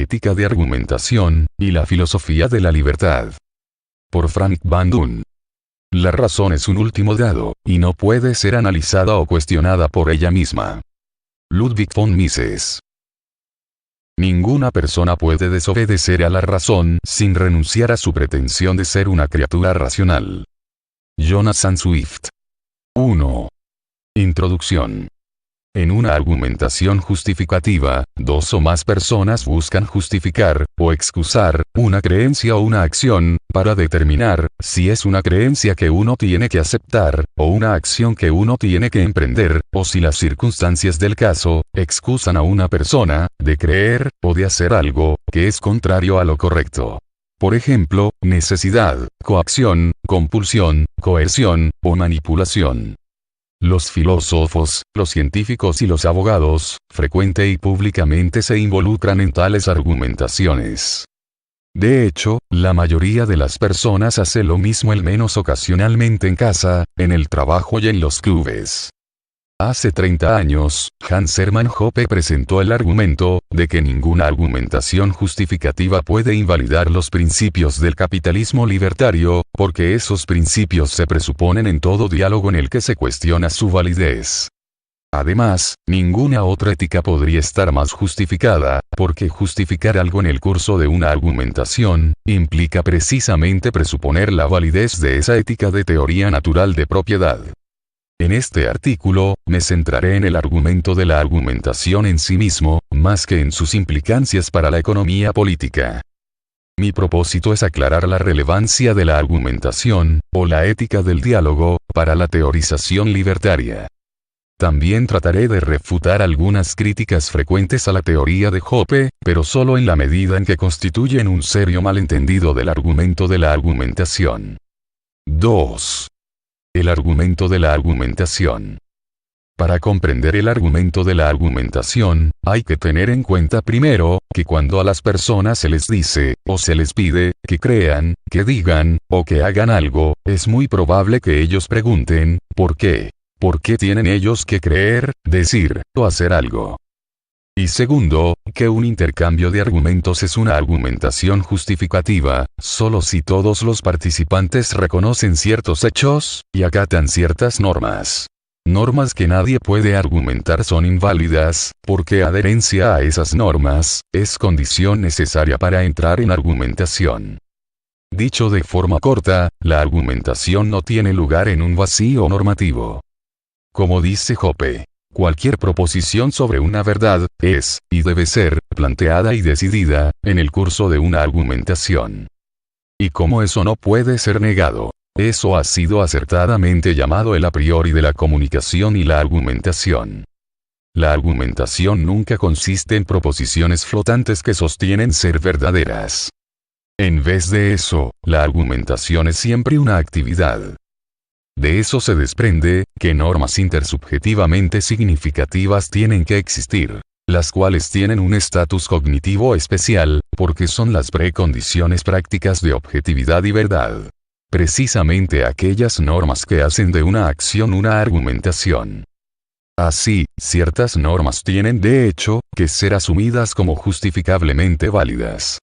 Ética de argumentación, y la filosofía de la libertad. Por Frank Van Doon. La razón es un último dado, y no puede ser analizada o cuestionada por ella misma. Ludwig von Mises. Ninguna persona puede desobedecer a la razón sin renunciar a su pretensión de ser una criatura racional. Jonathan Swift. 1. Introducción. En una argumentación justificativa, dos o más personas buscan justificar, o excusar, una creencia o una acción, para determinar si es una creencia que uno tiene que aceptar, o una acción que uno tiene que emprender, o si las circunstancias del caso excusan a una persona de creer o de hacer algo que es contrario a lo correcto. Por ejemplo, necesidad, coacción, compulsión, coerción, o manipulación. Los filósofos, los científicos y los abogados, frecuente y públicamente se involucran en tales argumentaciones. De hecho, la mayoría de las personas hace lo mismo al menos ocasionalmente en casa, en el trabajo y en los clubes. Hace 30 años, Hans Hermann Hoppe presentó el argumento de que ninguna argumentación justificativa puede invalidar los principios del capitalismo libertario, porque esos principios se presuponen en todo diálogo en el que se cuestiona su validez. Además, ninguna otra ética podría estar más justificada, porque justificar algo en el curso de una argumentación implica precisamente presuponer la validez de esa ética de teoría natural de propiedad. En este artículo, me centraré en el argumento de la argumentación en sí mismo, más que en sus implicancias para la economía política. Mi propósito es aclarar la relevancia de la argumentación, o la ética del diálogo, para la teorización libertaria. También trataré de refutar algunas críticas frecuentes a la teoría de Hoppe, pero solo en la medida en que constituyen un serio malentendido del argumento de la argumentación. 2. El argumento de la argumentación. Para comprender el argumento de la argumentación, hay que tener en cuenta primero, que cuando a las personas se les dice, o se les pide, que crean, que digan, o que hagan algo, es muy probable que ellos pregunten, ¿por qué? ¿Por qué tienen ellos que creer, decir, o hacer algo? Y segundo, que un intercambio de argumentos es una argumentación justificativa, solo si todos los participantes reconocen ciertos hechos, y acatan ciertas normas. Normas que nadie puede argumentar son inválidas, porque adherencia a esas normas es condición necesaria para entrar en argumentación. Dicho de forma corta, la argumentación no tiene lugar en un vacío normativo. Como dice Hoppe, cualquier proposición sobre una verdad es, y debe ser, planteada y decidida en el curso de una argumentación. Y como eso no puede ser negado, eso ha sido acertadamente llamado el a priori de la comunicación y la argumentación. La argumentación nunca consiste en proposiciones flotantes que sostienen ser verdaderas. En vez de eso, la argumentación es siempre una actividad. De eso se desprende, que normas intersubjetivamente significativas tienen que existir, las cuales tienen un estatus cognitivo especial, porque son las precondiciones prácticas de objetividad y verdad. Precisamente aquellas normas que hacen de una acción una argumentación. Así, ciertas normas tienen de hecho, que ser asumidas como justificablemente válidas.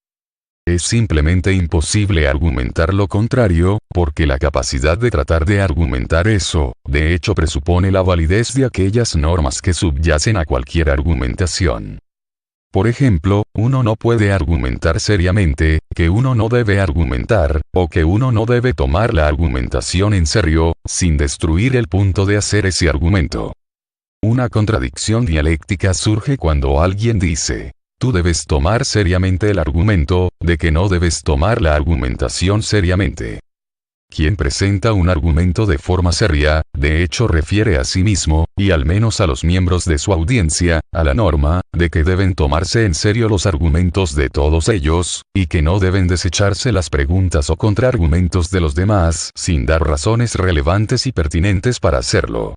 Es simplemente imposible argumentar lo contrario, porque la capacidad de tratar de argumentar eso, de hecho presupone la validez de aquellas normas que subyacen a cualquier argumentación. Por ejemplo, uno no puede argumentar seriamente, que uno no debe argumentar, o que uno no debe tomar la argumentación en serio, sin destruir el punto de hacer ese argumento. Una contradicción dialéctica surge cuando alguien dice, tú debes tomar seriamente el argumento, de que no debes tomar la argumentación seriamente. Quien presenta un argumento de forma seria, de hecho refiere a sí mismo, y al menos a los miembros de su audiencia, a la norma, de que deben tomarse en serio los argumentos de todos ellos, y que no deben desecharse las preguntas o contraargumentos de los demás, sin dar razones relevantes y pertinentes para hacerlo.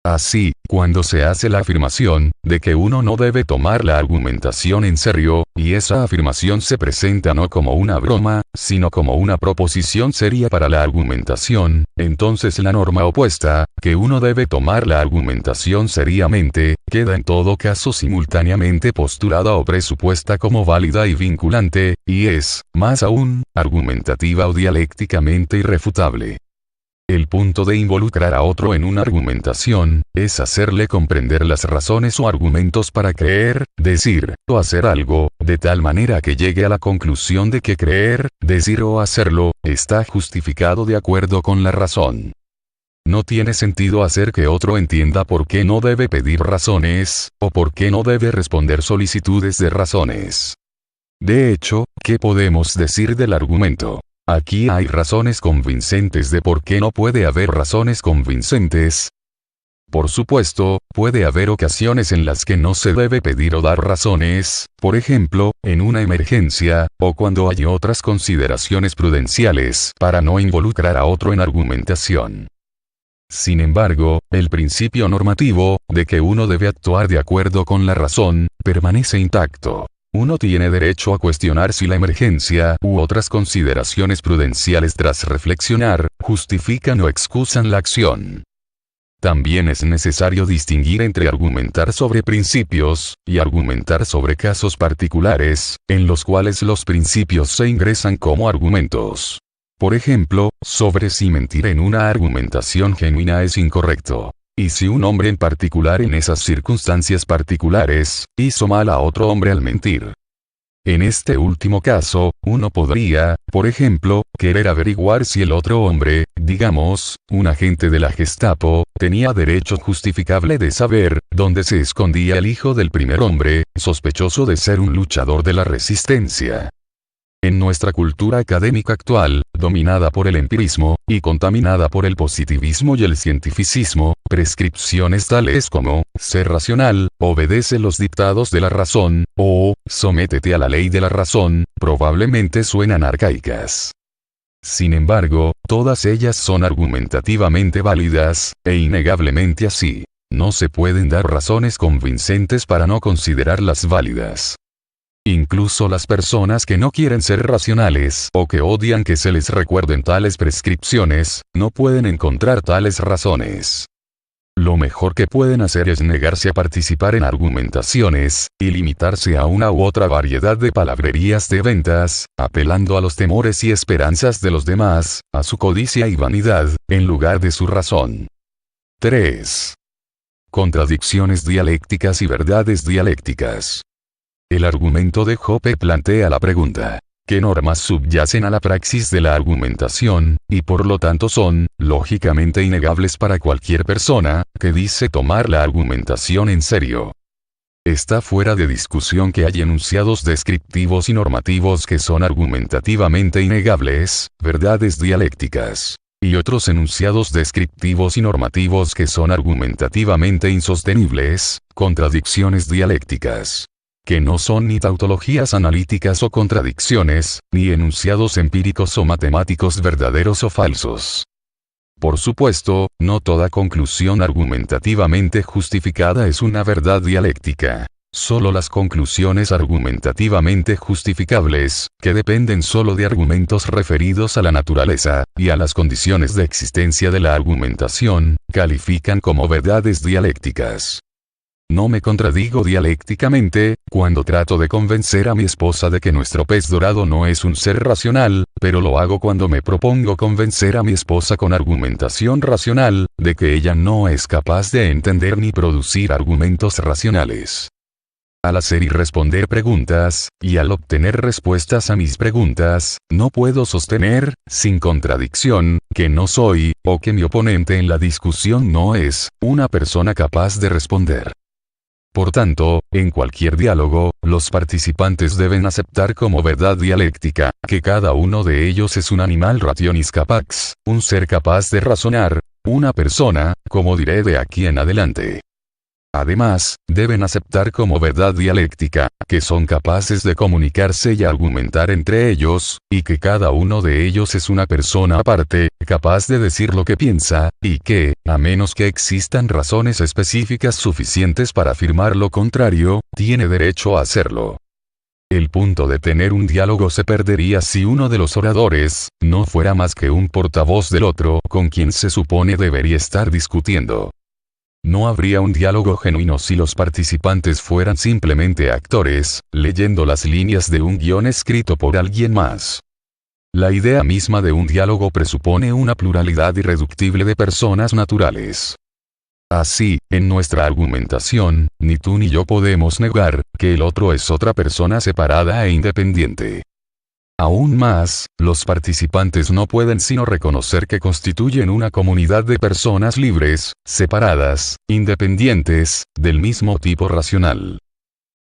Así, cuando se hace la afirmación, de que uno no debe tomar la argumentación en serio, y esa afirmación se presenta no como una broma, sino como una proposición seria para la argumentación, entonces la norma opuesta, que uno debe tomar la argumentación seriamente, queda en todo caso simultáneamente postulada o presupuesta como válida y vinculante, y es, más aún, argumentativa o dialécticamente irrefutable. El punto de involucrar a otro en una argumentación, es hacerle comprender las razones o argumentos para creer, decir, o hacer algo, de tal manera que llegue a la conclusión de que creer, decir o hacerlo, está justificado de acuerdo con la razón. No tiene sentido hacer que otro entienda por qué no debe pedir razones, o por qué no debe responder solicitudes de razones. De hecho, ¿qué podemos decir del argumento? Aquí hay razones convincentes de por qué no puede haber razones convincentes. Por supuesto, puede haber ocasiones en las que no se debe pedir o dar razones, por ejemplo, en una emergencia, o cuando hay otras consideraciones prudenciales para no involucrar a otro en argumentación. Sin embargo, el principio normativo, de que uno debe actuar de acuerdo con la razón, permanece intacto. Uno tiene derecho a cuestionar si la emergencia u otras consideraciones prudenciales tras reflexionar, justifican o excusan la acción. También es necesario distinguir entre argumentar sobre principios, y argumentar sobre casos particulares, en los cuales los principios se ingresan como argumentos. Por ejemplo, sobre si mentir en una argumentación genuina es incorrecto. Y si un hombre en particular en esas circunstancias particulares, hizo mal a otro hombre al mentir. En este último caso, uno podría, por ejemplo, querer averiguar si el otro hombre, digamos, un agente de la Gestapo, tenía derecho justificable de saber dónde se escondía el hijo del primer hombre, sospechoso de ser un luchador de la resistencia. En nuestra cultura académica actual, dominada por el empirismo, y contaminada por el positivismo y el cientificismo, prescripciones tales como, sé racional, obedece los dictados de la razón, o, sométete a la ley de la razón, probablemente suenan arcaicas. Sin embargo, todas ellas son argumentativamente válidas, e innegablemente así. No se pueden dar razones convincentes para no considerarlas válidas. Incluso las personas que no quieren ser racionales o que odian que se les recuerden tales prescripciones, no pueden encontrar tales razones. Lo mejor que pueden hacer es negarse a participar en argumentaciones, y limitarse a una u otra variedad de palabrerías de ventas, apelando a los temores y esperanzas de los demás, a su codicia y vanidad, en lugar de su razón. 3. Contradicciones dialécticas y verdades dialécticas. El argumento de Hoppe plantea la pregunta: ¿qué normas subyacen a la praxis de la argumentación, y por lo tanto son, lógicamente innegables para cualquier persona, que dice tomar la argumentación en serio? Está fuera de discusión que hay enunciados descriptivos y normativos que son argumentativamente innegables, verdades dialécticas. Y otros enunciados descriptivos y normativos que son argumentativamente insostenibles, contradicciones dialécticas. Que no son ni tautologías analíticas o contradicciones, ni enunciados empíricos o matemáticos verdaderos o falsos. Por supuesto, no toda conclusión argumentativamente justificada es una verdad dialéctica. Solo las conclusiones argumentativamente justificables, que dependen solo de argumentos referidos a la naturaleza, y a las condiciones de existencia de la argumentación, califican como verdades dialécticas. No me contradigo dialécticamente, cuando trato de convencer a mi esposa de que nuestro pez dorado no es un ser racional, pero lo hago cuando me propongo convencer a mi esposa con argumentación racional, de que ella no es capaz de entender ni producir argumentos racionales. Al hacer y responder preguntas, y al obtener respuestas a mis preguntas, no puedo sostener, sin contradicción, que no soy, o que mi oponente en la discusión no es, una persona capaz de responder. Por tanto, en cualquier diálogo, los participantes deben aceptar como verdad dialéctica, que cada uno de ellos es un animal rationis capax, un ser capaz de razonar, una persona, como diré de aquí en adelante. Además, deben aceptar como verdad dialéctica, que son capaces de comunicarse y argumentar entre ellos, y que cada uno de ellos es una persona aparte, capaz de decir lo que piensa, y que, a menos que existan razones específicas suficientes para afirmar lo contrario, tiene derecho a hacerlo. El punto de tener un diálogo se perdería si uno de los oradores no fuera más que un portavoz del otro con quien se supone debería estar discutiendo. No habría un diálogo genuino si los participantes fueran simplemente actores, leyendo las líneas de un guión escrito por alguien más. La idea misma de un diálogo presupone una pluralidad irreductible de personas naturales. Así, en nuestra argumentación, ni tú ni yo podemos negar que el otro es otra persona separada e independiente. Aún más, los participantes no pueden sino reconocer que constituyen una comunidad de personas libres, separadas, independientes, del mismo tipo racional.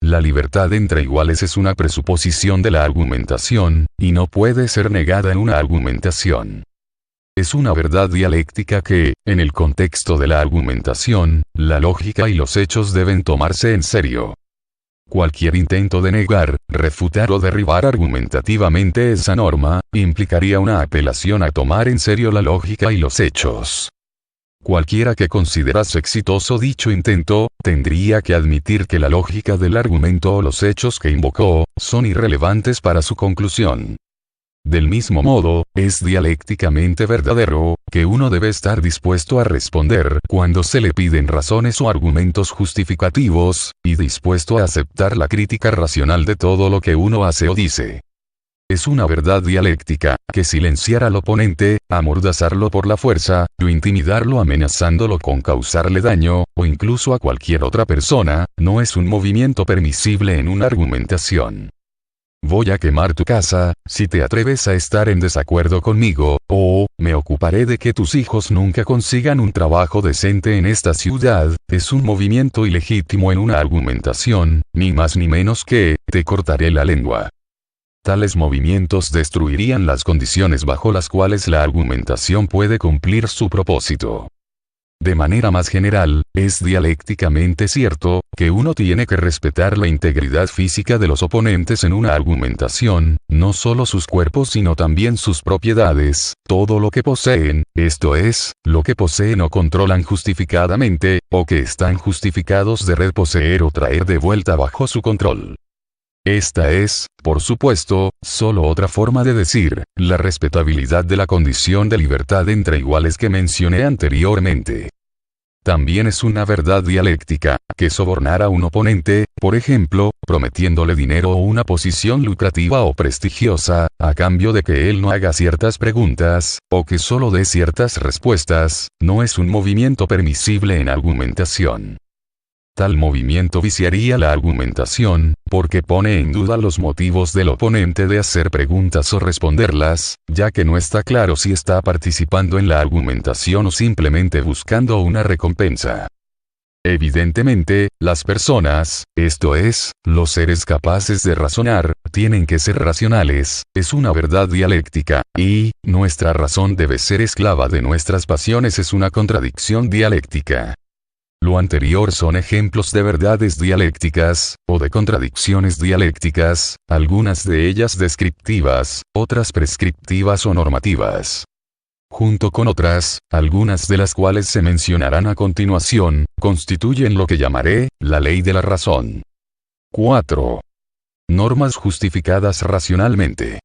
La libertad entre iguales es una presuposición de la argumentación, y no puede ser negada en una argumentación. Es una verdad dialéctica que, en el contexto de la argumentación, la lógica y los hechos deben tomarse en serio. Cualquier intento de negar, refutar o derribar argumentativamente esa norma, implicaría una apelación a tomar en serio la lógica y los hechos. Cualquiera que considerase exitoso dicho intento, tendría que admitir que la lógica del argumento o los hechos que invocó, son irrelevantes para su conclusión. Del mismo modo, es dialécticamente verdadero, que uno debe estar dispuesto a responder cuando se le piden razones o argumentos justificativos, y dispuesto a aceptar la crítica racional de todo lo que uno hace o dice. Es una verdad dialéctica, que silenciar al oponente, amordazarlo por la fuerza, o intimidarlo amenazándolo con causarle daño, o incluso a cualquier otra persona, no es un movimiento permisible en una argumentación. Voy a quemar tu casa, si te atreves a estar en desacuerdo conmigo, o, me ocuparé de que tus hijos nunca consigan un trabajo decente en esta ciudad, es un movimiento ilegítimo en una argumentación, ni más ni menos que, te cortaré la lengua. Tales movimientos destruirían las condiciones bajo las cuales la argumentación puede cumplir su propósito. De manera más general, es dialécticamente cierto, que uno tiene que respetar la integridad física de los oponentes en una argumentación, no solo sus cuerpos sino también sus propiedades, todo lo que poseen, esto es, lo que poseen o controlan justificadamente, o que están justificados de reposeer o traer de vuelta bajo su control. Esta es, por supuesto, solo otra forma de decir, la respetabilidad de la condición de libertad entre iguales que mencioné anteriormente. También es una verdad dialéctica, que sobornar a un oponente, por ejemplo, prometiéndole dinero o una posición lucrativa o prestigiosa, a cambio de que él no haga ciertas preguntas, o que solo dé ciertas respuestas, no es un movimiento permisible en argumentación. Tal movimiento viciaría la argumentación, porque pone en duda los motivos del oponente de hacer preguntas o responderlas, ya que no está claro si está participando en la argumentación o simplemente buscando una recompensa. Evidentemente, las personas, esto es, los seres capaces de razonar, tienen que ser racionales, es una verdad dialéctica, y, nuestra razón debe ser esclava de nuestras pasiones es una contradicción dialéctica. Lo anterior son ejemplos de verdades dialécticas, o de contradicciones dialécticas, algunas de ellas descriptivas, otras prescriptivas o normativas. Junto con otras, algunas de las cuales se mencionarán a continuación, constituyen lo que llamaré, la ley de la razón. 4. Normas justificadas racionalmente.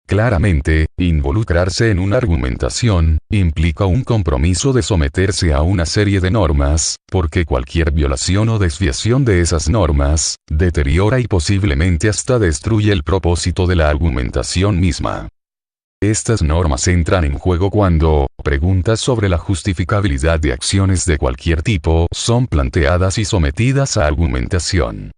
Claramente, involucrarse en una argumentación, implica un compromiso de someterse a una serie de normas, porque cualquier violación o desviación de esas normas, deteriora y posiblemente hasta destruye el propósito de la argumentación misma. Estas normas entran en juego cuando, preguntas sobre la justificabilidad de acciones de cualquier tipo, son planteadas y sometidas a argumentación.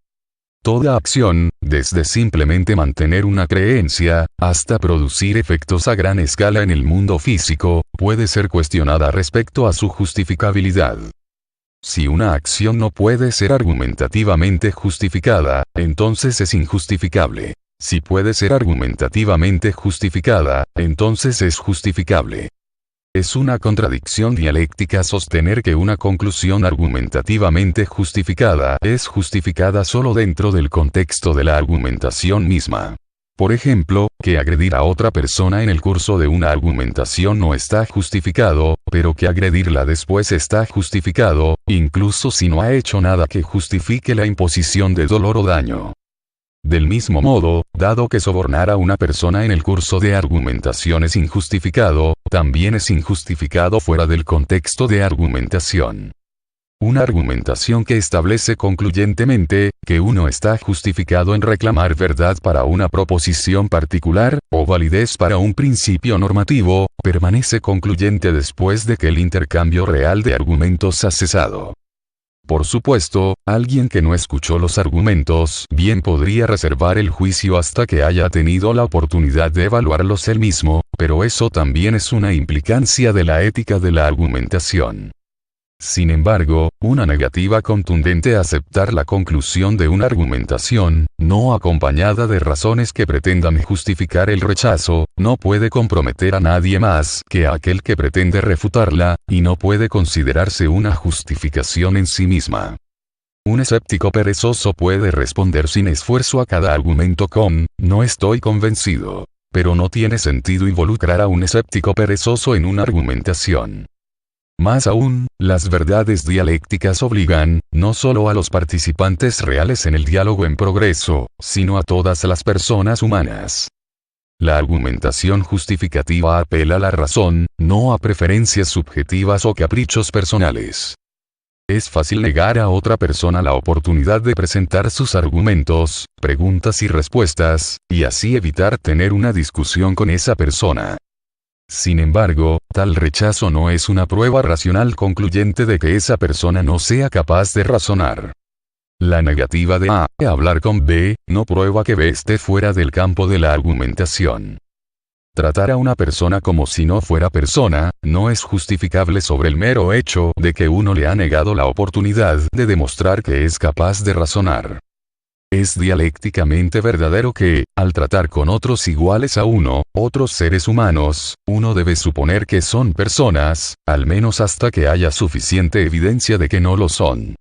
Toda acción, desde simplemente mantener una creencia, hasta producir efectos a gran escala en el mundo físico, puede ser cuestionada respecto a su justificabilidad. Si una acción no puede ser argumentativamente justificada, entonces es injustificable. Si puede ser argumentativamente justificada, entonces es justificable. Es una contradicción dialéctica sostener que una conclusión argumentativamente justificada es justificada solo dentro del contexto de la argumentación misma. Por ejemplo, que agredir a otra persona en el curso de una argumentación no está justificado, pero que agredirla después está justificado, incluso si no ha hecho nada que justifique la imposición de dolor o daño. Del mismo modo, dado que sobornar a una persona en el curso de argumentación es injustificado, también es injustificado fuera del contexto de argumentación. Una argumentación que establece concluyentemente que uno está justificado en reclamar verdad para una proposición particular, o validez para un principio normativo, permanece concluyente después de que el intercambio real de argumentos ha cesado. Por supuesto, alguien que no escuchó los argumentos bien podría reservar el juicio hasta que haya tenido la oportunidad de evaluarlos él mismo, pero eso también es una implicancia de la ética de la argumentación. Sin embargo, una negativa contundente a aceptar la conclusión de una argumentación, no acompañada de razones que pretendan justificar el rechazo, no puede comprometer a nadie más que a aquel que pretende refutarla, y no puede considerarse una justificación en sí misma. Un escéptico perezoso puede responder sin esfuerzo a cada argumento con, no estoy convencido. Pero no tiene sentido involucrar a un escéptico perezoso en una argumentación. Más aún, las verdades dialécticas obligan, no solo a los participantes reales en el diálogo en progreso, sino a todas las personas humanas. La argumentación justificativa apela a la razón, no a preferencias subjetivas o caprichos personales. Es fácil negar a otra persona la oportunidad de presentar sus argumentos, preguntas y respuestas, y así evitar tener una discusión con esa persona. Sin embargo, tal rechazo no es una prueba racional concluyente de que esa persona no sea capaz de razonar. La negativa de A a hablar con B no prueba que B esté fuera del campo de la argumentación. Tratar a una persona como si no fuera persona, no es justificable sobre el mero hecho de que uno le ha negado la oportunidad de demostrar que es capaz de razonar. Es dialécticamente verdadero que, al tratar con otros iguales a uno, otros seres humanos, uno debe suponer que son personas, al menos hasta que haya suficiente evidencia de que no lo son.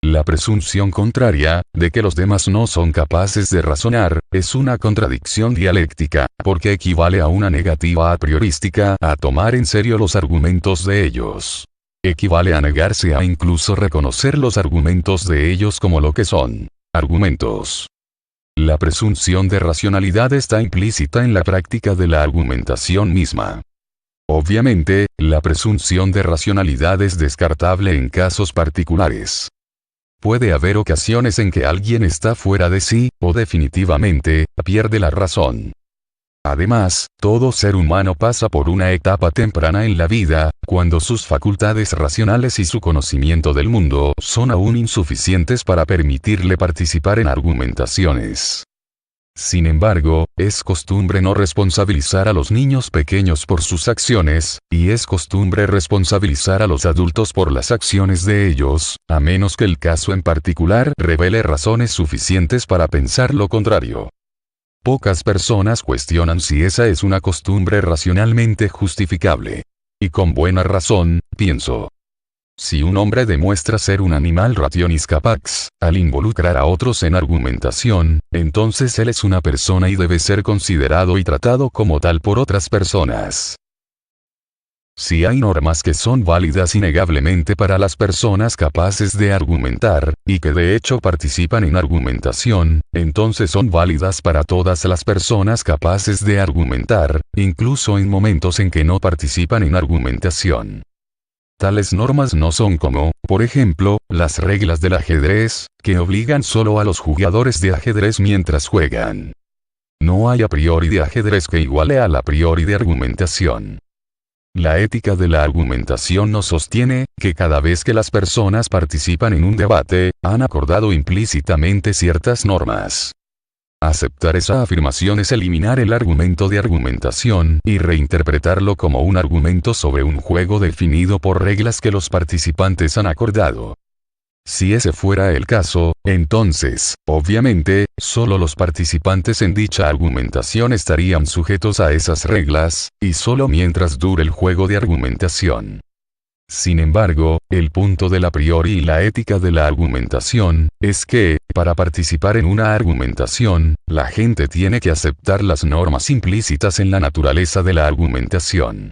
La presunción contraria, de que los demás no son capaces de razonar, es una contradicción dialéctica, porque equivale a una negativa a priorística a tomar en serio los argumentos de ellos. Equivale a negarse a incluso reconocer los argumentos de ellos como lo que son. Argumentos. La presunción de racionalidad está implícita en la práctica de la argumentación misma. Obviamente, la presunción de racionalidad es descartable en casos particulares. Puede haber ocasiones en que alguien está fuera de sí, o definitivamente, pierde la razón. Además, todo ser humano pasa por una etapa temprana en la vida, cuando sus facultades racionales y su conocimiento del mundo son aún insuficientes para permitirle participar en argumentaciones. Sin embargo, es costumbre no responsabilizar a los niños pequeños por sus acciones, y es costumbre responsabilizar a los adultos por las acciones de ellos, a menos que el caso en particular revele razones suficientes para pensar lo contrario. Pocas personas cuestionan si esa es una costumbre racionalmente justificable. Y con buena razón, pienso. Si un hombre demuestra ser un animal rationis capax, al involucrar a otros en argumentación, entonces él es una persona y debe ser considerado y tratado como tal por otras personas. Si hay normas que son válidas innegablemente para las personas capaces de argumentar, y que de hecho participan en argumentación, entonces son válidas para todas las personas capaces de argumentar, incluso en momentos en que no participan en argumentación. Tales normas no son como, por ejemplo, las reglas del ajedrez, que obligan solo a los jugadores de ajedrez mientras juegan. No hay a priori de ajedrez que iguale al a priori de argumentación. La ética de la argumentación nos sostiene que cada vez que las personas participan en un debate, han acordado implícitamente ciertas normas. Aceptar esa afirmación es eliminar el argumento de argumentación y reinterpretarlo como un argumento sobre un juego definido por reglas que los participantes han acordado. Si ese fuera el caso, entonces, obviamente, solo los participantes en dicha argumentación estarían sujetos a esas reglas, y solo mientras dure el juego de argumentación. Sin embargo, el punto del a priori y la ética de la argumentación, es que, para participar en una argumentación, la gente tiene que aceptar las normas implícitas en la naturaleza de la argumentación.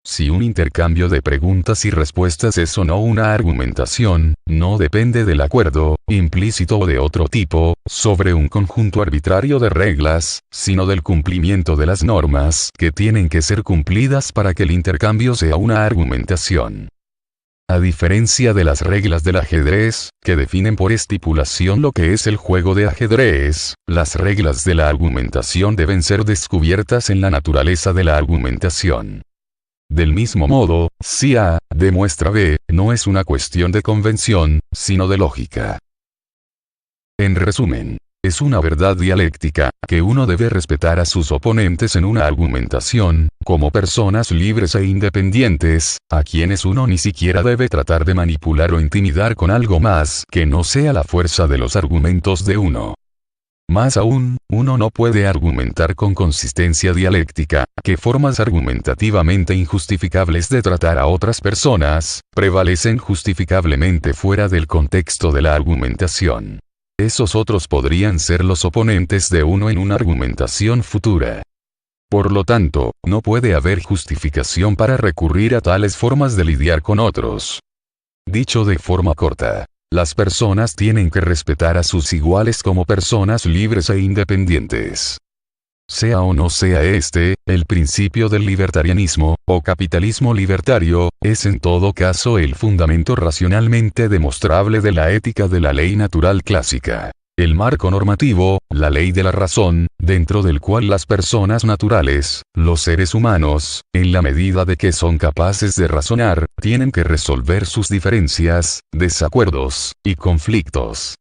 Si un intercambio de preguntas y respuestas es o no una argumentación, no depende del acuerdo, implícito o de otro tipo, sobre un conjunto arbitrario de reglas, sino del cumplimiento de las normas que tienen que ser cumplidas para que el intercambio sea una argumentación. A diferencia de las reglas del ajedrez, que definen por estipulación lo que es el juego de ajedrez, las reglas de la argumentación deben ser descubiertas en la naturaleza de la argumentación. Del mismo modo, si A demuestra B, no es una cuestión de convención, sino de lógica. En resumen, es una verdad dialéctica, que uno debe respetar a sus oponentes en una argumentación, como personas libres e independientes, a quienes uno ni siquiera debe tratar de manipular o intimidar con algo más que no sea la fuerza de los argumentos de uno. Más aún, uno no puede argumentar con consistencia dialéctica, que formas argumentativamente injustificables de tratar a otras personas, prevalecen justificablemente fuera del contexto de la argumentación. Esos otros podrían ser los oponentes de uno en una argumentación futura. Por lo tanto, no puede haber justificación para recurrir a tales formas de lidiar con otros. Dicho de forma corta, las personas tienen que respetar a sus iguales como personas libres e independientes. Sea o no sea el principio del libertarianismo, o capitalismo libertario, es en todo caso el fundamento racionalmente demostrable de la ética de la ley natural clásica. El marco normativo, la ley de la razón, dentro del cual las personas naturales, los seres humanos, en la medida de que son capaces de razonar, tienen que resolver sus diferencias, desacuerdos, y conflictos.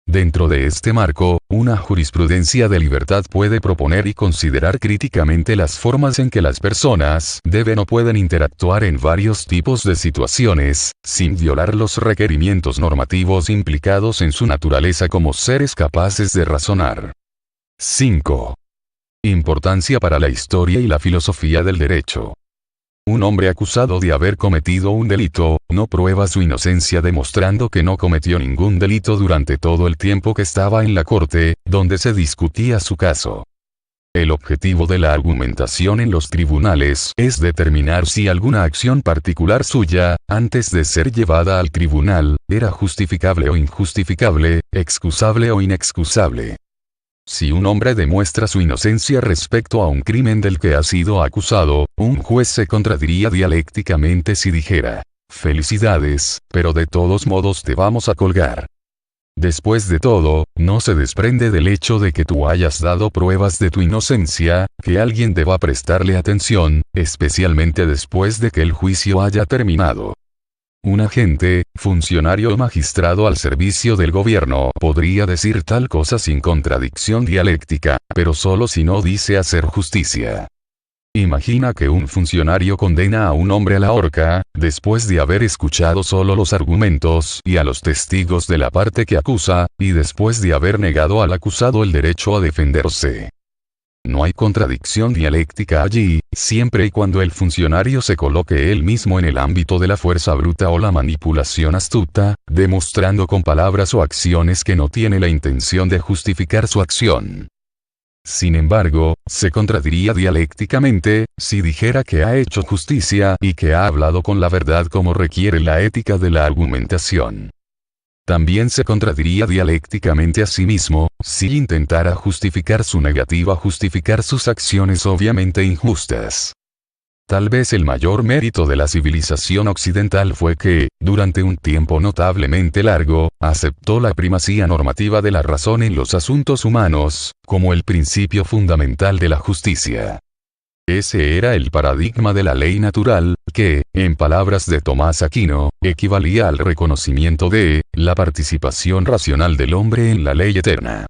Dentro de este marco, una jurisprudencia de libertad puede proponer y considerar críticamente las formas en que las personas deben o pueden interactuar en varios tipos de situaciones, sin violar los requerimientos normativos implicados en su naturaleza como seres capaces de razonar. 5. Importancia para la historia y la filosofía del derecho. Un hombre acusado de haber cometido un delito, no prueba su inocencia demostrando que no cometió ningún delito durante todo el tiempo que estaba en la corte, donde se discutía su caso. El objetivo de la argumentación en los tribunales es determinar si alguna acción particular suya, antes de ser llevada al tribunal, era justificable o injustificable, excusable o inexcusable. Si un hombre demuestra su inocencia respecto a un crimen del que ha sido acusado, un juez se contradiría dialécticamente si dijera: «Felicidades, pero de todos modos te vamos a colgar». Después de todo, no se desprende del hecho de que tú hayas dado pruebas de tu inocencia, que alguien deba prestarle atención, especialmente después de que el juicio haya terminado. Un agente, funcionario o magistrado al servicio del gobierno podría decir tal cosa sin contradicción dialéctica, pero solo si no dice hacer justicia. Imagina que un funcionario condena a un hombre a la horca, después de haber escuchado solo los argumentos y a los testigos de la parte que acusa, y después de haber negado al acusado el derecho a defenderse. No hay contradicción dialéctica allí, siempre y cuando el funcionario se coloque él mismo en el ámbito de la fuerza bruta o la manipulación astuta, demostrando con palabras o acciones que no tiene la intención de justificar su acción. Sin embargo, se contradiría dialécticamente, si dijera que ha hecho justicia y que ha hablado con la verdad como requiere la ética de la argumentación. También se contradiría dialécticamente a sí mismo, si intentara justificar su negativa a justificar sus acciones obviamente injustas. Tal vez el mayor mérito de la civilización occidental fue que, durante un tiempo notablemente largo, aceptó la primacía normativa de la razón en los asuntos humanos, como el principio fundamental de la justicia. Ese era el paradigma de la ley natural, que, en palabras de Tomás Aquino, equivalía al reconocimiento de la participación racional del hombre en la ley eterna.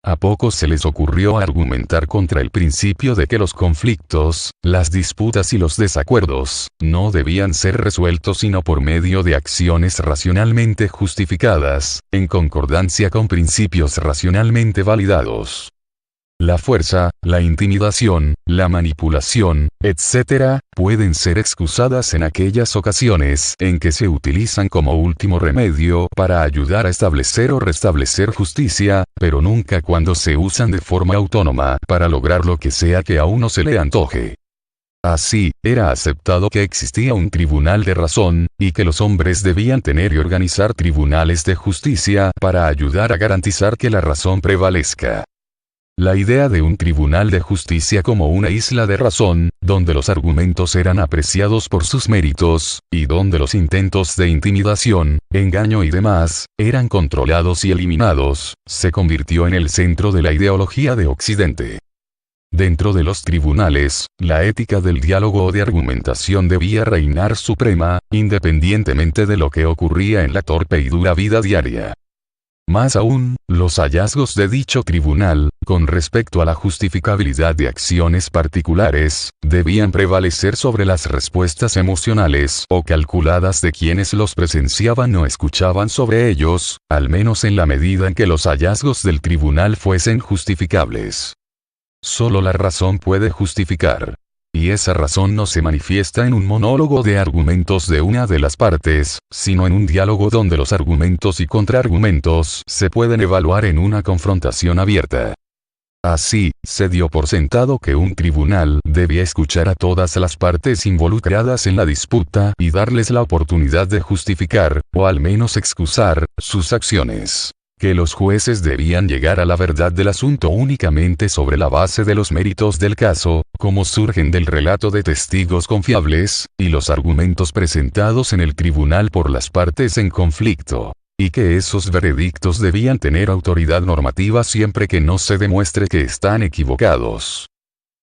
A pocos se les ocurrió argumentar contra el principio de que los conflictos, las disputas y los desacuerdos, no debían ser resueltos sino por medio de acciones racionalmente justificadas, en concordancia con principios racionalmente validados. La fuerza, la intimidación, la manipulación, etc., pueden ser excusadas en aquellas ocasiones en que se utilizan como último remedio para ayudar a establecer o restablecer justicia, pero nunca cuando se usan de forma autónoma para lograr lo que sea que a uno se le antoje. Así, era aceptado que existía un tribunal de razón, y que los hombres debían tener y organizar tribunales de justicia para ayudar a garantizar que la razón prevalezca. La idea de un tribunal de justicia como una isla de razón, donde los argumentos eran apreciados por sus méritos, y donde los intentos de intimidación, engaño y demás, eran controlados y eliminados, se convirtió en el centro de la ideología de Occidente. Dentro de los tribunales, la ética del diálogo o de argumentación debía reinar suprema, independientemente de lo que ocurría en la torpe y dura vida diaria. Más aún, los hallazgos de dicho tribunal, con respecto a la justificabilidad de acciones particulares, debían prevalecer sobre las respuestas emocionales o calculadas de quienes los presenciaban o escuchaban sobre ellos, al menos en la medida en que los hallazgos del tribunal fuesen justificables. Solo la razón puede justificar. Y esa razón no se manifiesta en un monólogo de argumentos de una de las partes, sino en un diálogo donde los argumentos y contraargumentos se pueden evaluar en una confrontación abierta. Así, se dio por sentado que un tribunal debía escuchar a todas las partes involucradas en la disputa y darles la oportunidad de justificar, o al menos excusar, sus acciones. Que los jueces debían llegar a la verdad del asunto únicamente sobre la base de los méritos del caso, como surgen del relato de testigos confiables, y los argumentos presentados en el tribunal por las partes en conflicto. Y que esos veredictos debían tener autoridad normativa siempre que no se demuestre que están equivocados.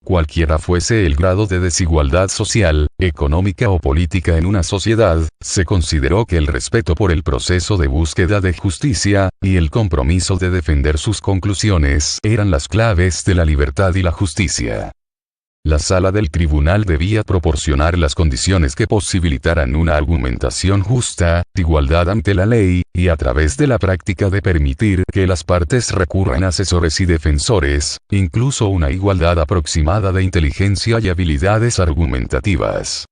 Cualquiera fuese el grado de desigualdad social, económica o política en una sociedad, se consideró que el respeto por el proceso de búsqueda de justicia, y el compromiso de defender sus conclusiones eran las claves de la libertad y la justicia. La sala del tribunal debía proporcionar las condiciones que posibilitaran una argumentación justa, igualdad ante la ley, y a través de la práctica de permitir que las partes recurran a asesores y defensores, incluso una igualdad aproximada de inteligencia y habilidades argumentativas.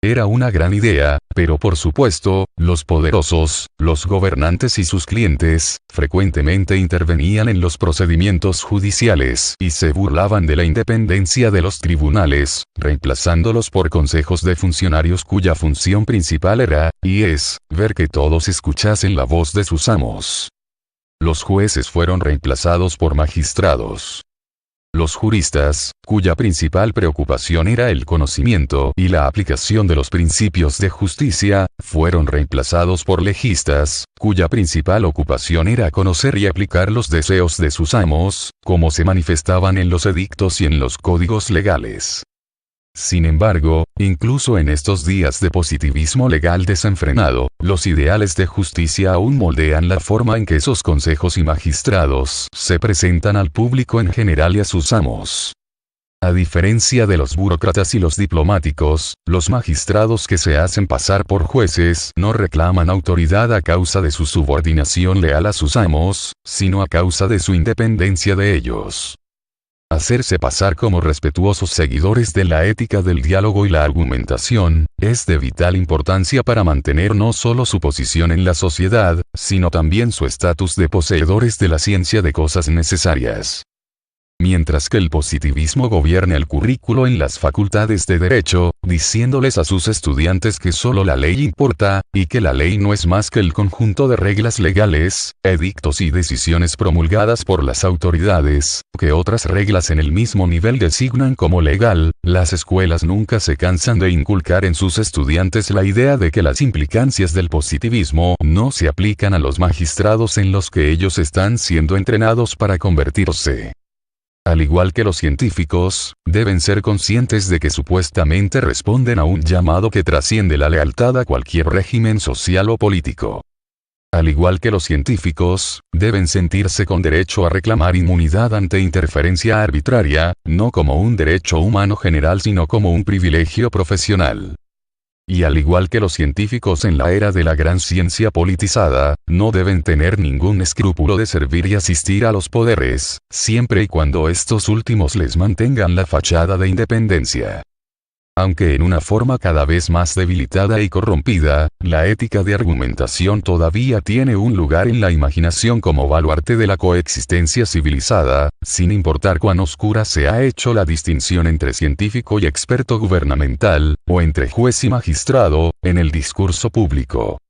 Era una gran idea, pero por supuesto, los poderosos, los gobernantes y sus clientes, frecuentemente intervenían en los procedimientos judiciales y se burlaban de la independencia de los tribunales, reemplazándolos por consejos de funcionarios cuya función principal era, y es, ver que todos escuchasen la voz de sus amos. Los jueces fueron reemplazados por magistrados. Los juristas, cuya principal preocupación era el conocimiento y la aplicación de los principios de justicia, fueron reemplazados por legistas, cuya principal ocupación era conocer y aplicar los deseos de sus amos, como se manifestaban en los edictos y en los códigos legales. Sin embargo, incluso en estos días de positivismo legal desenfrenado, los ideales de justicia aún moldean la forma en que esos consejos y magistrados se presentan al público en general y a sus amos. A diferencia de los burócratas y los diplomáticos, los magistrados que se hacen pasar por jueces no reclaman autoridad a causa de su subordinación leal a sus amos, sino a causa de su independencia de ellos. Hacerse pasar como respetuosos seguidores de la ética del diálogo y la argumentación, es de vital importancia para mantener no solo su posición en la sociedad, sino también su estatus de poseedores de la ciencia de cosas necesarias. Mientras que el positivismo gobierna el currículo en las facultades de Derecho, diciéndoles a sus estudiantes que solo la ley importa, y que la ley no es más que el conjunto de reglas legales, edictos y decisiones promulgadas por las autoridades, que otras reglas en el mismo nivel designan como legal, las escuelas nunca se cansan de inculcar en sus estudiantes la idea de que las implicancias del positivismo no se aplican a los magistrados en los que ellos están siendo entrenados para convertirse. Al igual que los científicos, deben ser conscientes de que supuestamente responden a un llamado que trasciende la lealtad a cualquier régimen social o político. Al igual que los científicos, deben sentirse con derecho a reclamar inmunidad ante interferencia arbitraria, no como un derecho humano general sino como un privilegio profesional. Y al igual que los científicos en la era de la gran ciencia politizada, no deben tener ningún escrúpulo de servir y asistir a los poderes, siempre y cuando estos últimos les mantengan la fachada de independencia. Aunque en una forma cada vez más debilitada y corrompida, la ética de argumentación todavía tiene un lugar en la imaginación como baluarte de la coexistencia civilizada, sin importar cuán oscura se ha hecho la distinción entre científico y experto gubernamental, o entre juez y magistrado, en el discurso público.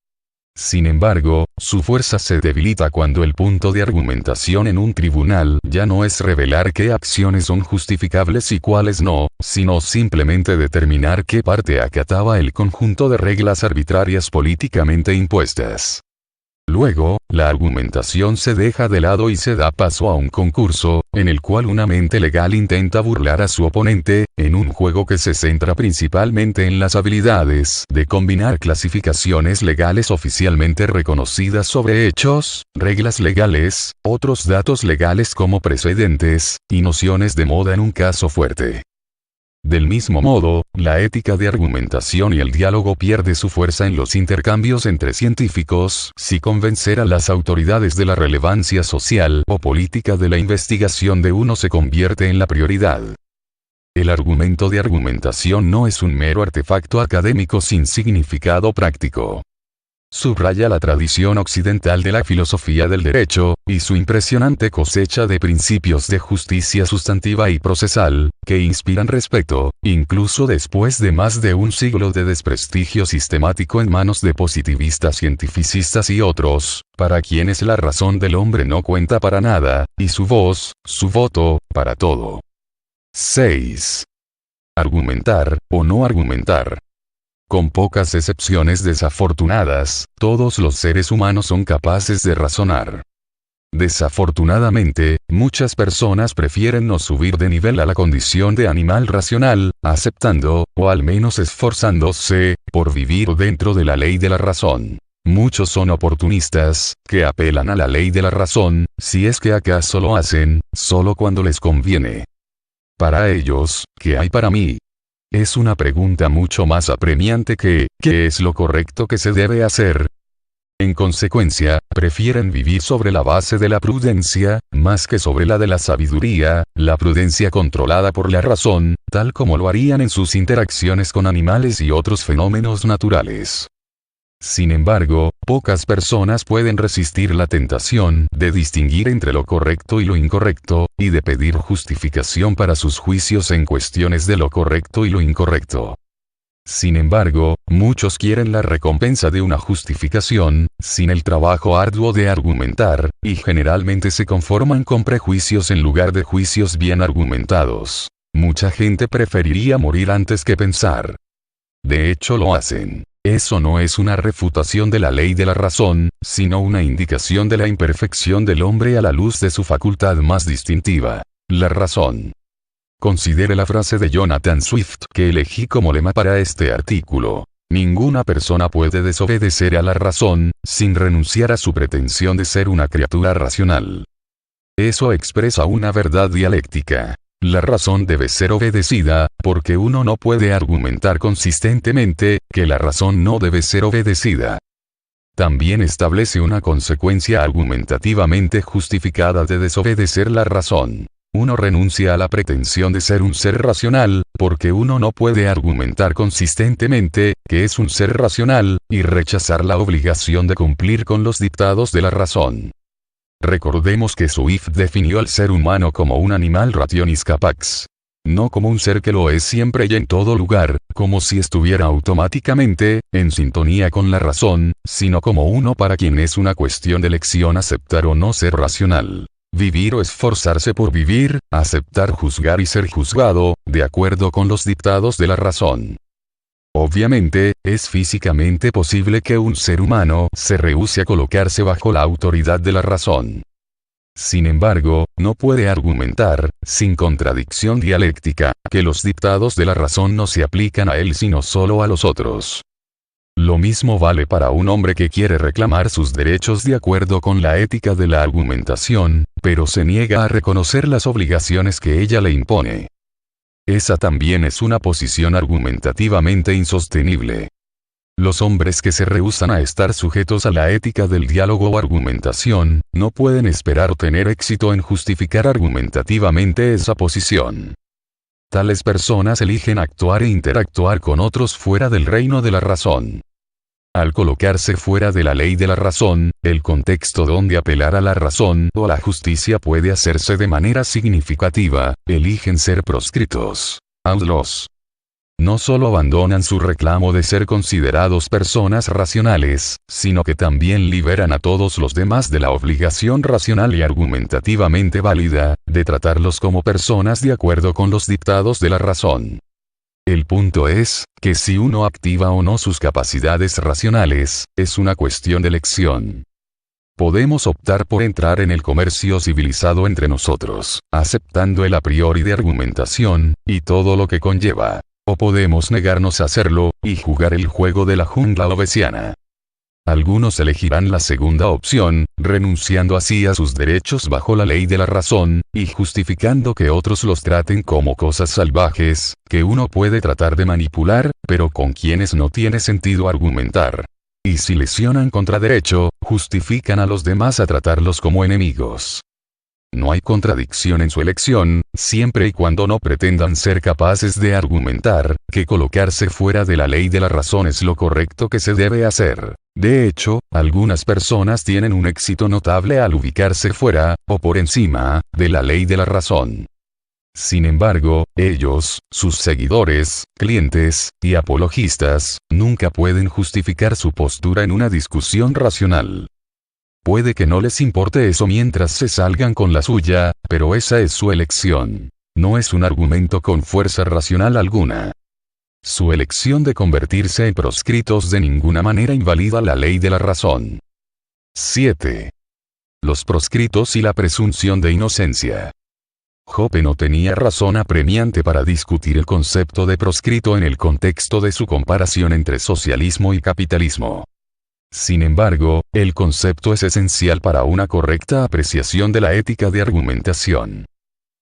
Sin embargo, su fuerza se debilita cuando el punto de argumentación en un tribunal ya no es revelar qué acciones son justificables y cuáles no, sino simplemente determinar qué parte acataba el conjunto de reglas arbitrarias políticamente impuestas. Luego, la argumentación se deja de lado y se da paso a un concurso, en el cual una mente legal intenta burlar a su oponente, en un juego que se centra principalmente en las habilidades de combinar clasificaciones legales oficialmente reconocidas sobre hechos, reglas legales, otros datos legales como precedentes, y nociones de moda en un caso fuerte. Del mismo modo, la ética de argumentación y el diálogo pierde su fuerza en los intercambios entre científicos si convencer a las autoridades de la relevancia social o política de la investigación de uno se convierte en la prioridad. El argumento de argumentación no es un mero artefacto académico sin significado práctico. Subraya la tradición occidental de la filosofía del derecho, y su impresionante cosecha de principios de justicia sustantiva y procesal, que inspiran respeto, incluso después de más de un siglo de desprestigio sistemático en manos de positivistas cientificistas y otros, para quienes la razón del hombre no cuenta para nada, y su voz, su voto, para todo. 6. Argumentar, o no argumentar. Con pocas excepciones desafortunadas, todos los seres humanos son capaces de razonar. Desafortunadamente, muchas personas prefieren no subir de nivel a la condición de animal racional, aceptando, o al menos esforzándose, por vivir dentro de la ley de la razón. Muchos son oportunistas, que apelan a la ley de la razón, si es que acaso lo hacen, solo cuando les conviene. Para ellos, ¿qué hay para mí? Es una pregunta mucho más apremiante que, ¿qué es lo correcto que se debe hacer? En consecuencia, prefieren vivir sobre la base de la prudencia, más que sobre la de la sabiduría, la prudencia controlada por la razón, tal como lo harían en sus interacciones con animales y otros fenómenos naturales. Sin embargo, pocas personas pueden resistir la tentación de distinguir entre lo correcto y lo incorrecto, y de pedir justificación para sus juicios en cuestiones de lo correcto y lo incorrecto. Sin embargo, muchos quieren la recompensa de una justificación, sin el trabajo arduo de argumentar, y generalmente se conforman con prejuicios en lugar de juicios bien argumentados. Mucha gente preferiría morir antes que pensar. De hecho lo hacen. Eso no es una refutación de la ley de la razón, sino una indicación de la imperfección del hombre a la luz de su facultad más distintiva, la razón. Considere la frase de Jonathan Swift que elegí como lema para este artículo. Ninguna persona puede desobedecer a la razón, sin renunciar a su pretensión de ser una criatura racional. Eso expresa una verdad dialéctica. La razón debe ser obedecida, porque uno no puede argumentar consistentemente, que la razón no debe ser obedecida. También establece una consecuencia argumentativamente justificada de desobedecer la razón. Uno renuncia a la pretensión de ser un ser racional, porque uno no puede argumentar consistentemente, que es un ser racional, y rechazar la obligación de cumplir con los dictados de la razón. Recordemos que Swift definió al ser humano como un animal rationis capax. No como un ser que lo es siempre y en todo lugar, como si estuviera automáticamente, en sintonía con la razón, sino como uno para quien es una cuestión de elección aceptar o no ser racional. Vivir o esforzarse por vivir, aceptar juzgar y ser juzgado, de acuerdo con los dictados de la razón. Obviamente, es físicamente posible que un ser humano se rehúse a colocarse bajo la autoridad de la razón. Sin embargo, no puede argumentar, sin contradicción dialéctica, que los dictados de la razón no se aplican a él sino solo a los otros. Lo mismo vale para un hombre que quiere reclamar sus derechos de acuerdo con la ética de la argumentación, pero se niega a reconocer las obligaciones que ella le impone. Esa también es una posición argumentativamente insostenible. Los hombres que se rehúsan a estar sujetos a la ética del diálogo o argumentación, no pueden esperar tener éxito en justificar argumentativamente esa posición. Tales personas eligen actuar e interactuar con otros fuera del reino de la razón. Al colocarse fuera de la ley de la razón, el contexto donde apelar a la razón o a la justicia puede hacerse de manera significativa, eligen ser proscritos, outlaws. No solo abandonan su reclamo de ser considerados personas racionales, sino que también liberan a todos los demás de la obligación racional y argumentativamente válida, de tratarlos como personas de acuerdo con los dictados de la razón. El punto es, que si uno activa o no sus capacidades racionales, es una cuestión de elección. Podemos optar por entrar en el comercio civilizado entre nosotros, aceptando el a priori de argumentación, y todo lo que conlleva. O podemos negarnos a hacerlo, y jugar el juego de la jungla obesiana. Algunos elegirán la segunda opción, renunciando así a sus derechos bajo la ley de la razón, y justificando que otros los traten como cosas salvajes, que uno puede tratar de manipular, pero con quienes no tiene sentido argumentar. Y si lesionan contra derecho, justifican a los demás a tratarlos como enemigos. No hay contradicción en su elección, siempre y cuando no pretendan ser capaces de argumentar, que colocarse fuera de la ley de la razón es lo correcto que se debe hacer. De hecho, algunas personas tienen un éxito notable al ubicarse fuera, o por encima, de la ley de la razón. Sin embargo, ellos, sus seguidores, clientes, y apologistas, nunca pueden justificar su postura en una discusión racional. Puede que no les importe eso mientras se salgan con la suya, pero esa es su elección. No es un argumento con fuerza racional alguna. Su elección de convertirse en proscritos de ninguna manera invalida la ley de la razón. 7. Los proscritos y la presunción de inocencia. Hoppe no tenía razón apremiante para discutir el concepto de proscrito en el contexto de su comparación entre socialismo y capitalismo. Sin embargo, el concepto es esencial para una correcta apreciación de la ética de argumentación.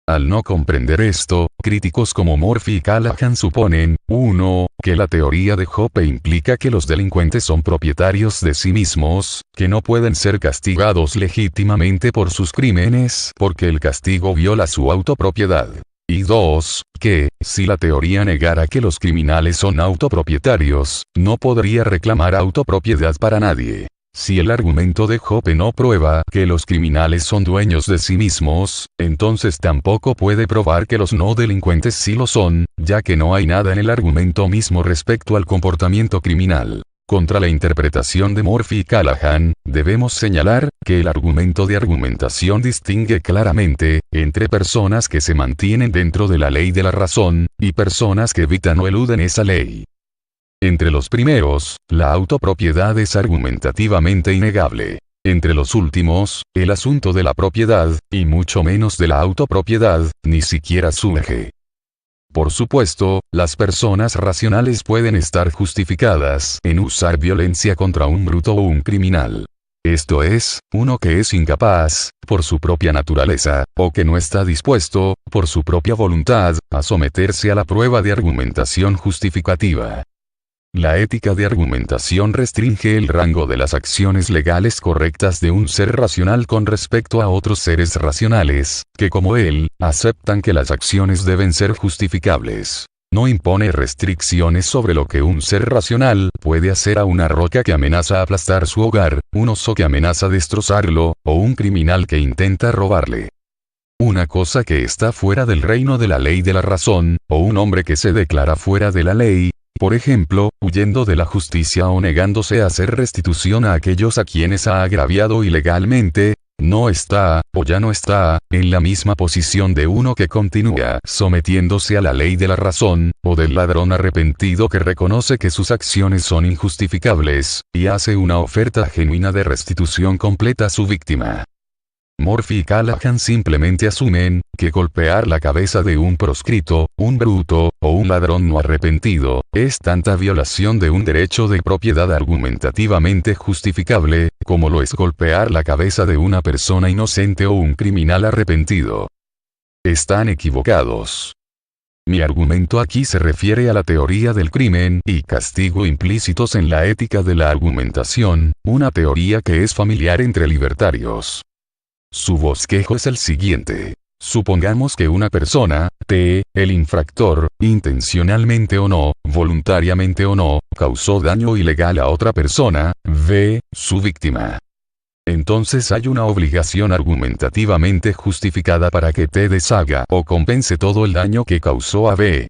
Al no comprender esto, críticos como Murphy y Callahan suponen, 1, que la teoría de Hoppe implica que los delincuentes son propietarios de sí mismos, que no pueden ser castigados legítimamente por sus crímenes porque el castigo viola su autopropiedad. Y 2, que, si la teoría negara que los criminales son autopropietarios, no podría reclamar autopropiedad para nadie. Si el argumento de Hoppe no prueba que los criminales son dueños de sí mismos, entonces tampoco puede probar que los no delincuentes sí lo son, ya que no hay nada en el argumento mismo respecto al comportamiento criminal. Contra la interpretación de Murphy y Callahan, debemos señalar que el argumento de argumentación distingue claramente entre personas que se mantienen dentro de la ley de la razón, y personas que evitan o eluden esa ley. Entre los primeros, la autopropiedad es argumentativamente innegable. Entre los últimos, el asunto de la propiedad, y mucho menos de la autopropiedad, ni siquiera surge. Por supuesto, las personas racionales pueden estar justificadas en usar violencia contra un bruto o un criminal. Esto es, uno que es incapaz, por su propia naturaleza, o que no está dispuesto, por su propia voluntad, a someterse a la prueba de argumentación justificativa. La ética de argumentación restringe el rango de las acciones legales correctas de un ser racional con respecto a otros seres racionales, que como él, aceptan que las acciones deben ser justificables. No impone restricciones sobre lo que un ser racional puede hacer a una roca que amenaza aplastar su hogar, un oso que amenaza destrozarlo, o un criminal que intenta robarle. Una cosa que está fuera del reino de la ley de la razón, o un hombre que se declara fuera de la ley, por ejemplo, huyendo de la justicia o negándose a hacer restitución a aquellos a quienes ha agraviado ilegalmente, no está, o ya no está, en la misma posición de uno que continúa sometiéndose a la ley de la razón, o del ladrón arrepentido que reconoce que sus acciones son injustificables, y hace una oferta genuina de restitución completa a su víctima. Murphy y Callahan simplemente asumen que golpear la cabeza de un proscrito, un bruto, o un ladrón no arrepentido, es tanta violación de un derecho de propiedad argumentativamente justificable, como lo es golpear la cabeza de una persona inocente o un criminal arrepentido. Están equivocados. Mi argumento aquí se refiere a la teoría del crimen y castigo implícitos en la ética de la argumentación, una teoría que es familiar entre libertarios. Su bosquejo es el siguiente. Supongamos que una persona, T, el infractor, intencionalmente o no, voluntariamente o no, causó daño ilegal a otra persona, V, su víctima. Entonces hay una obligación argumentativamente justificada para que T deshaga o compense todo el daño que causó a B.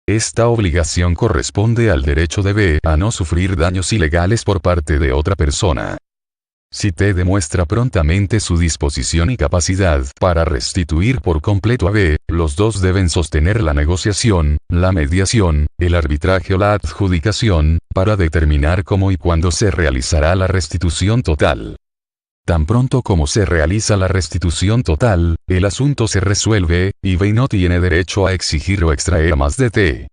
Esta obligación corresponde al derecho de B a no sufrir daños ilegales por parte de otra persona. Si T demuestra prontamente su disposición y capacidad para restituir por completo a B, los dos deben sostener la negociación, la mediación, el arbitraje o la adjudicación, para determinar cómo y cuándo se realizará la restitución total. Tan pronto como se realiza la restitución total, el asunto se resuelve, y B no tiene derecho a exigir o extraer más de T.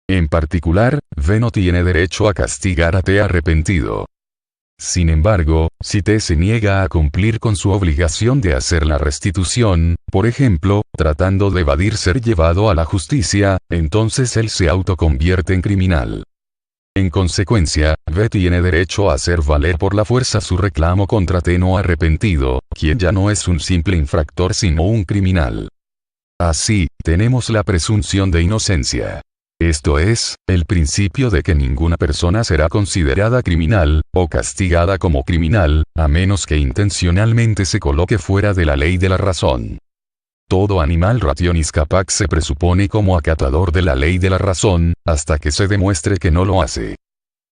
En particular, B no tiene derecho a castigar a T arrepentido. Sin embargo, si T se niega a cumplir con su obligación de hacer la restitución, por ejemplo, tratando de evadir ser llevado a la justicia, entonces él se autoconvierte en criminal. En consecuencia, B tiene derecho a hacer valer por la fuerza su reclamo contra T no arrepentido, quien ya no es un simple infractor sino un criminal. Así, tenemos la presunción de inocencia. Esto es, el principio de que ninguna persona será considerada criminal, o castigada como criminal, a menos que intencionalmente se coloque fuera de la ley de la razón. Todo animal rationis capax se presupone como acatador de la ley de la razón, hasta que se demuestre que no lo hace.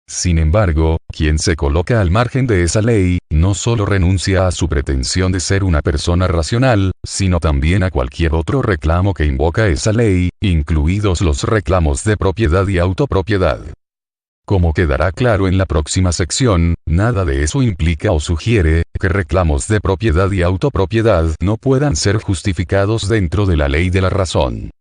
Sin embargo, quien se coloca al margen de esa ley, no solo renuncia a su pretensión de ser una persona racional, sino también a cualquier otro reclamo que invoca esa ley, incluidos los reclamos de propiedad y autopropiedad. Como quedará claro en la próxima sección, nada de eso implica o sugiere que reclamos de propiedad y autopropiedad no puedan ser justificados dentro de la ley de la razón.